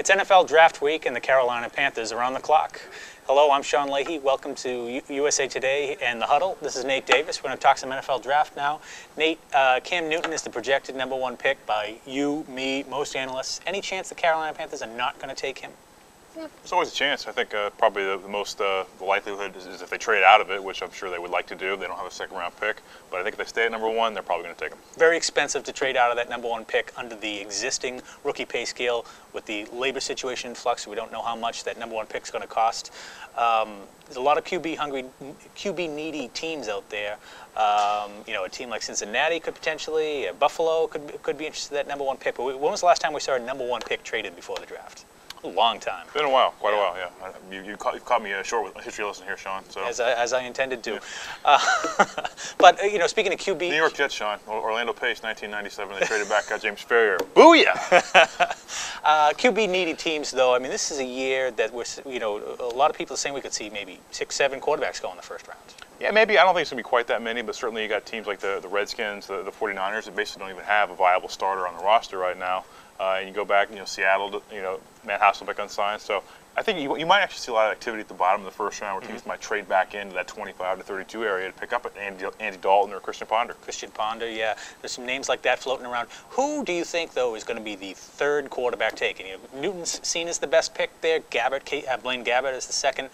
It's NFL Draft Week, and the Carolina Panthers are on the clock. Hello, I'm Sean Leahy. Welcome to USA Today and the Huddle. This is Nate Davis. We're going to talk some NFL Draft now. Nate, Cam Newton is the projected #1 pick by you, me, most analysts. Any chance the Carolina Panthers are not going to take him? There's always a chance. I think probably the most the likelihood is if they trade out of it, which I'm sure they would like to do. They don't have a second-round pick, but I think if they stay at #1, they're probably going to take him. Very expensive to trade out of that #1 pick under the existing rookie pay scale with the labor situation in flux. So we don't know how much that #1 pick is going to cost. There's a lot of QB-hungry, QB-needy teams out there. You know, a team like Cincinnati could potentially, Buffalo could be interested in that #1 pick. But when was the last time we saw a #1 pick traded before the draft? A long time. Been a while, quite a while, yeah. You've caught me short with a history lesson here, Sean. So as I intended to. Yeah. But you know, speaking of QB, New York Jets, Sean, Orlando Pace, 1997. They traded back James Ferrier. Booyah! QB needy teams, though. I mean, this is a year that a lot of people are saying we could see maybe 6, 7 quarterbacks go in the first round. Yeah, maybe. I don't think it's going to be quite that many, but certainly you got teams like the Redskins, the 49ers that basically don't even have a viable starter on the roster right now. And you go back, Seattle, Matt Hasselbeck unsigned. So I think you might actually see a lot of activity at the bottom of the first round where teams might trade back into that 25 to 32 area to pick up Andy Dalton or Christian Ponder. Christian Ponder, yeah. There's some names like that floating around. Who do you think, though, is going to be the third quarterback taken? Newton's seen as the best pick there. Blaine Gabbert is the second.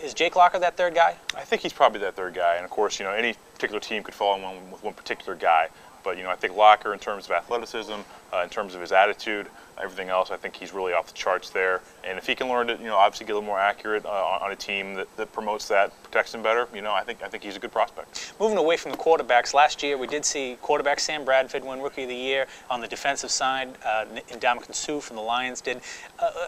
Is Jake Locker that third guy? I think he's probably that third guy. And, of course, any particular team could fall in with one particular guy. But, I think Locker, in terms of athleticism, in terms of his attitude, everything else, I think he's really off the charts there. And if he can learn to, obviously get a little more accurate on a team that promotes that, protects him better, I think he's a good prospect. Moving away from the quarterbacks, last year we did see quarterback Sam Bradford win Rookie of the Year. On the defensive side, Ndamukong Suh from the Lions did.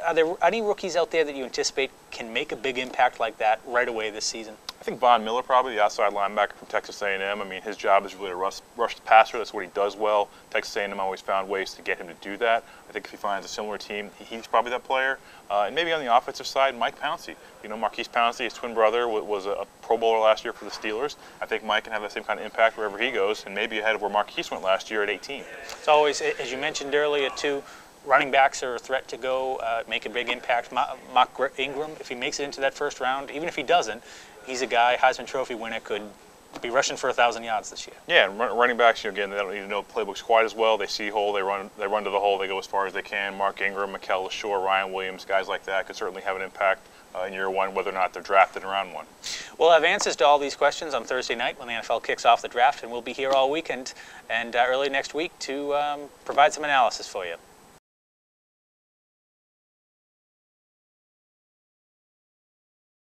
Are there any rookies out there that you anticipate can make a big impact like that right away this season? I think Von Miller, probably the outside linebacker from Texas A&M. I mean, his job is really to rush the passer. That's what he does well. Texas A&M always found ways to get him to do that. I think if he finds a similar team, he's probably that player. And maybe on the offensive side, Mike Pouncey. Marquise Pouncey, his twin brother, was a Pro Bowler last year for the Steelers. I think Mike can have that same kind of impact wherever he goes, and maybe ahead of where Marquise went last year at 18. It's always, as you mentioned earlier, too, running backs are a threat to go make a big impact. Mark Ingram, if he makes it into that first round, even if he doesn't, he's a guy, Heisman Trophy winner, could be rushing for 1,000 yards this year. Yeah, and running backs, again, they don't need to know playbooks quite as well. They see hole, they run to the hole, they go as far as they can. Mark Ingram, Mikel LaShore, Ryan Williams, guys like that could certainly have an impact in year one, whether or not they're drafted in round 1. We'll have answers to all these questions on Thursday night when the NFL kicks off the draft, and we'll be here all weekend and early next week to provide some analysis for you.